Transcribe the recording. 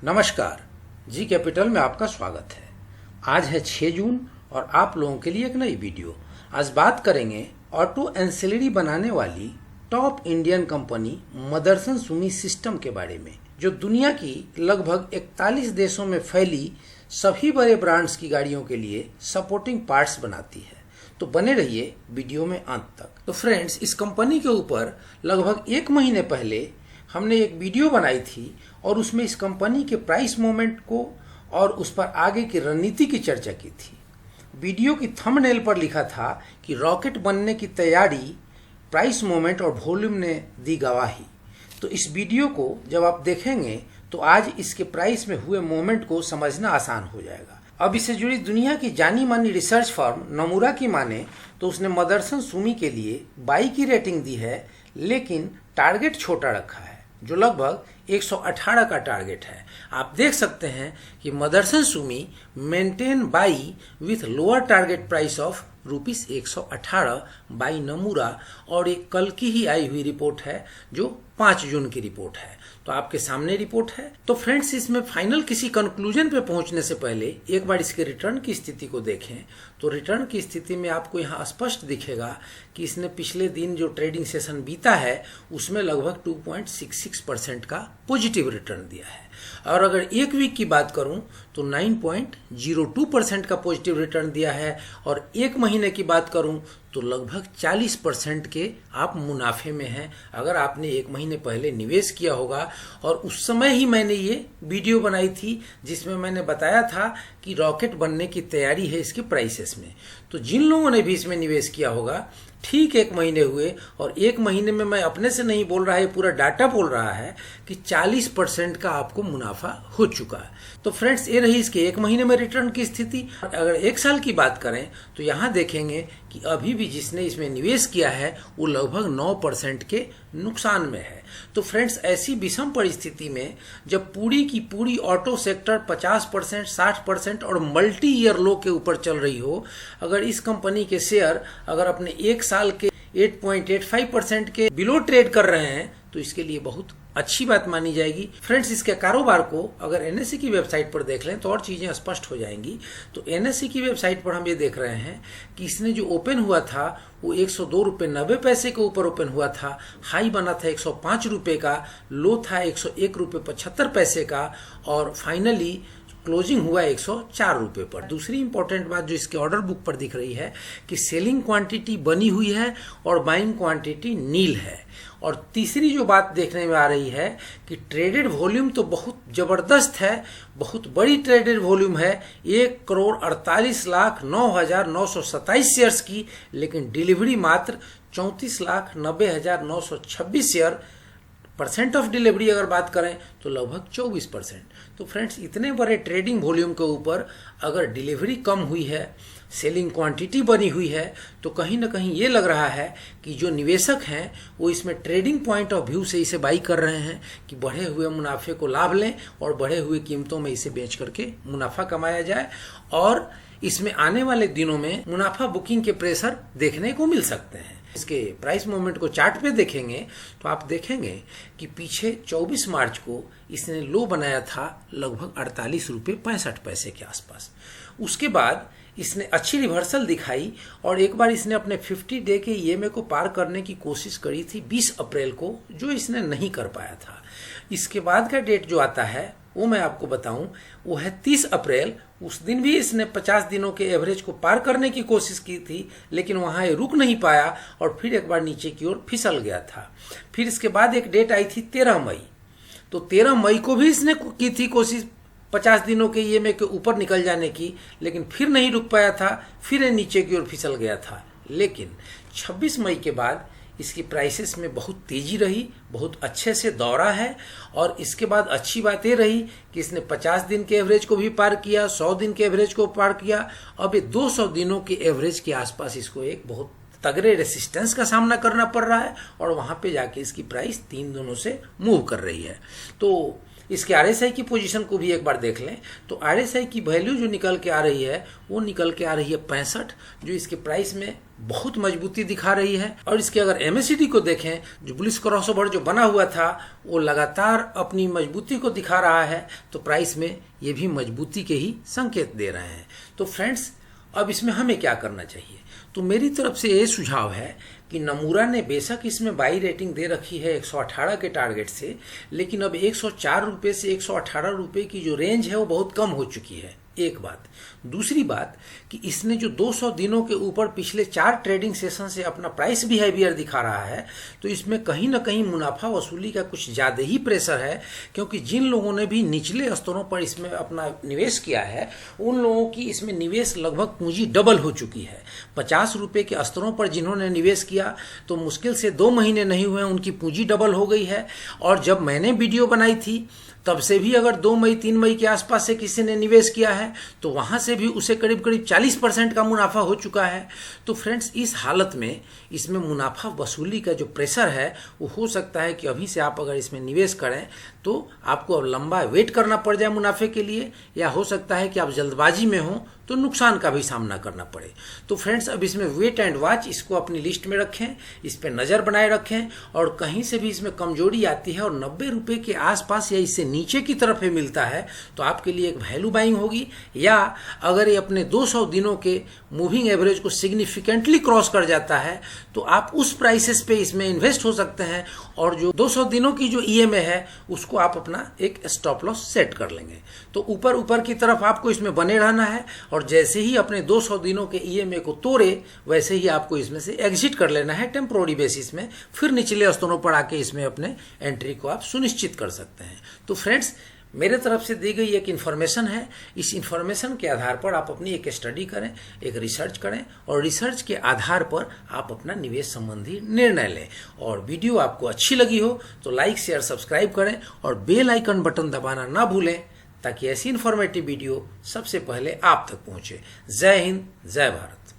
नमस्कार, G capital में आपका स्वागत है। आज है 6 जून और आप लोगों के लिए एक नई वीडियो। आज बात करेंगे ऑटो एंसिलरी बनाने वाली top Indian company Motherson Sumi system के बारे में, जो दुनिया की लगभग 41 देशों में फैली सभी बड़े ब्रांड्स की गाड़ियों के लिए सपोर्टिंग पार्ट्स बनाती है। तो बने रहिए वीडियो में अंत तक। तो फ्रेंड्स, इस कंपनी के ऊपर लगभग 1 महीने पहले हमने एक वीडियो बनाई थी और उसमें इस कंपनी के प्राइस मूवमेंट को और उस पर आगे की रणनीति की चर्चा की थी। वीडियो की थंबनेल पर लिखा था कि रॉकेट बनने की तैयारी, प्राइस मूवमेंट और वॉल्यूम ने दी गवाही। तो इस वीडियो को जब आप देखेंगे तो आज इसके प्राइस में हुए मूवमेंट को समझना आसान हो जाएगा। अब इससे जुड़ी दुनिया की जानी मानी रिसर्च फर्म नमूरा की माने तो उसने मदरसन सुमी के लिए 22 की रेटिंग दी है, लेकिन टारगेट छोटा रखा है, जो लगभग 118 का टारगेट है। आप देख सकते हैं कि Motherson Sumi maintain buy with lower target price of ₹118 buy Nomura, और एक कल की ही आई हुई रिपोर्ट है जो 5 जून की रिपोर्ट है। तो आपके सामने रिपोर्ट है। तो फ्रेंड्स, इसमें फाइनल किसी कंक्लूजन पे पहुंचने से पहले एक बार इसके रिटर्न की स्थिति को देखें। तो रिटर्न की स्थिति में आपको यहाँ स्पष्ट दिखेगा कि इसने पिछले दिन जो ट्रेडिंग सेशन बीता है उसमें लगभग 2.66% का पॉजिटिव रिटर्न दिया है। और अगर एक वीक की बात करूं तो 9.02% का पॉजिटिव रिटर्न दिया है, और 1 महीने की बात करूं तो लगभग 40% के आप मुनाफे में हैं। अगर आपने 1 महीने पहले निवेश किया होगा, और उस समय ही मैंने ये वीडियो बनाई थी जिसमें मैंने बताया था कि रॉकेट बनने की तैयारी है इसके प्राइसेस में। तो जिन लोगों ने भी इसमें निवेश किया होगा, ठीक 1 महीने हुए, और 1 महीने में मैं अपने से नहीं बोल रहा है, पूरा डाटा बोल रहा है कि 40% का आपको मुनाफा हो चुका है। तो फ्रेंड्स, ये रही इसके 1 महीने में रिटर्न की स्थिति। अगर 1 साल की बात करें तो यहाँ देखेंगे कि अभी भी जिसने इसमें निवेश किया है वो लगभग 9% के नुकसान में है। तो फ्रेंड्स, ऐसी विषम परिस्थिति में जब पूरी की पूरी ऑटो सेक्टर 50%, 60% और मल्टी ईयर लो के ऊपर चल रही हो, अगर इस कंपनी के शेयर अगर अपने 1 साल के 8.85% के बिलो ट्रेड कर रहे हैं तो इसके लिए बहुत अच्छी बात मानी जाएगी। फ्रेंड्स, इसके कारोबार को अगर एनएसई की वेबसाइट पर देख लें तो और चीजें स्पष्ट हो जाएंगी। तो एनएसई की वेबसाइट पर हम ये देख रहे हैं कि इसने जो ओपन हुआ था वो 102 रुपये 90 पैसे के ऊपर ओपन हुआ था। हाई बना था 105 रुपये का, लो था 101 रुपये 75 पैसे का, और फाइनली क्लोजिंग हुआ 104 रुपये पर। दूसरी इंपॉर्टेंट बात जो इसके ऑर्डर बुक पर दिख रही है कि सेलिंग क्वांटिटी बनी हुई है और बाइंग क्वांटिटी नील है। और तीसरी जो बात देखने में आ रही है कि ट्रेडेड वॉल्यूम तो बहुत जबरदस्त है, बहुत बड़ी ट्रेडेड वॉल्यूम है, 1,48,09,927 शेयर्स की, लेकिन डिलीवरी मात्र 34,90,926 शेयर। परसेंट ऑफ डिलीवरी अगर बात करें तो लगभग 24%। तो फ्रेंड्स, इतने बड़े ट्रेडिंग वॉल्यूम के ऊपर अगर डिलीवरी कम हुई है, सेलिंग क्वांटिटी बनी हुई है, तो कहीं ना कहीं ये लग रहा है कि जो निवेशक हैं वो इसमें ट्रेडिंग पॉइंट ऑफ व्यू से इसे बाई कर रहे हैं कि बढ़े हुए मुनाफे को लाभ लें और बढ़े हुए कीमतों में इसे बेच करके मुनाफा कमाया जाए, और इसमें आने वाले दिनों में मुनाफा बुकिंग के प्रेशर देखने को मिल सकते हैं। इसके प्राइस मूवमेंट को चार्ट पे देखेंगे तो आप देखेंगे कि पीछे 24 मार्च को इसने लो बनाया था लगभग 48 रुपये 65 पैसे के आसपास। उसके बाद इसने अच्छी रिवर्सल दिखाई और एक बार इसने अपने 50 डे के ईएमए को पार करने की कोशिश करी थी 20 अप्रैल को, जो इसने नहीं कर पाया था। इसके बाद का डेट जो आता है वो मैं आपको बताऊं, वो है 30 अप्रैल। उस दिन भी इसने 50 दिनों के एवरेज को पार करने की कोशिश की थी, लेकिन वहां ये रुक नहीं पाया और फिर एक बार नीचे की ओर फिसल गया था। फिर इसके बाद एक डेट आई थी 13 मई। तो 13 मई को भी इसने की थी कोशिश 50 दिनों के ईएमए के ऊपर निकल जाने की, लेकिन फिर नहीं रुक पाया था, फिर ये नीचे की ओर फिसल गया था। लेकिन 26 मई के बाद इसकी प्राइसेस में बहुत तेजी रही, बहुत अच्छे से दौड़ा है, और इसके बाद अच्छी बात ये रही कि इसने 50 दिन के एवरेज को भी पार किया, 100 दिन के एवरेज को पार किया। अब ये 200 दिनों के एवरेज के आसपास इसको एक बहुत तगड़े रेसिस्टेंस का सामना करना पड़ रहा है, और वहां पे जाके इसकी प्राइस 3 दिनों से मूव कर रही है। तो इसके RSI की पोजीशन को भी एक बार देख लें तो RSI की वैल्यू जो निकल के आ रही है वो निकल के आ रही है 65, जो इसके प्राइस में बहुत मजबूती दिखा रही है। और इसके अगर MACD को देखें, जो बुलिश क्रॉसओवर जो बना हुआ था वो लगातार अपनी मजबूती को दिखा रहा है, तो प्राइस में ये भी मजबूती के ही संकेत दे रहे हैं। तो फ्रेंड्स, अब इसमें हमें क्या करना चाहिए? तो मेरी तरफ से ये सुझाव है कि नमूरा ने बेशक इसमें बाई रेटिंग दे रखी है 118 के टारगेट से, लेकिन अब 104 रुपये से 118 रुपये की जो रेंज है वो बहुत कम हो चुकी है, एक बात। दूसरी बात कि इसने जो 200 दिनों के ऊपर पिछले 4 ट्रेडिंग सेशन से अपना प्राइस बिहेवियर दिखा रहा है, तो इसमें कहीं ना कहीं मुनाफा वसूली का कुछ ज़्यादा ही प्रेशर है, क्योंकि जिन लोगों ने भी निचले स्तरों पर इसमें अपना निवेश किया है उन लोगों की इसमें निवेश लगभग पूंजी डबल हो चुकी है। 50 रुपये के स्तरों पर जिन्होंने निवेश किया तो मुश्किल से 2 महीने नहीं हुए उनकी पूंजी डबल हो गई है। और जब मैंने वीडियो बनाई थी तब से भी अगर 2 मई 3 मई के आसपास से किसी ने निवेश किया है तो वहां से भी उसे करीब करीब 40% का मुनाफा हो चुका है। तो फ्रेंड्स, इस हालत में इसमें मुनाफा वसूली का जो प्रेशर है वो हो सकता है कि अभी से आप अगर इसमें निवेश करें तो आपको अब लंबा वेट करना पड़ जाए मुनाफे के लिए, या हो सकता है कि आप जल्दबाजी में हो तो नुकसान का भी सामना करना पड़े। तो फ्रेंड्स, अब इसमें वेट एंड वॉच, इसको अपनी लिस्ट में रखें, इस पर नज़र बनाए रखें, और कहीं से भी इसमें कमजोरी आती है और 90 रुपये के आसपास या इससे नीचे की तरफ ही मिलता है तो आपके लिए एक वैल्यू बाइंग होगी। या अगर ये अपने 200 दिनों के मूविंग एवरेज को सिग्निफिकेंटली क्रॉस कर जाता है तो आप उस प्राइसेस पे इसमें इन्वेस्ट हो सकते हैं, और जो 200 दिनों की जो EMA है उसको आप अपना एक स्टॉप लॉस सेट कर लेंगे। तो ऊपर ऊपर की तरफ आपको इसमें बने रहना है, और जैसे ही अपने 200 दिनों के EMA को तोड़े वैसे ही आपको इसमें से एग्जिट कर लेना है टेम्पोररी बेसिस में, फिर निचले स्तरों पर आके इसमें अपने एंट्री को आप सुनिश्चित कर सकते हैं। तो फ्रेंड्स, मेरे तरफ से दी गई एक इन्फॉर्मेशन है, इस इन्फॉर्मेशन के आधार पर आप अपनी एक स्टडी करें, एक रिसर्च करें, और रिसर्च के आधार पर आप अपना निवेश संबंधी निर्णय लें। और वीडियो आपको अच्छी लगी हो तो लाइक शेयर सब्सक्राइब करें और बेल आइकन बटन दबाना ना भूलें, ताकि ऐसी इन्फॉर्मेटिव वीडियो सबसे पहले आप तक पहुंचे। जय हिंद, जय भारत।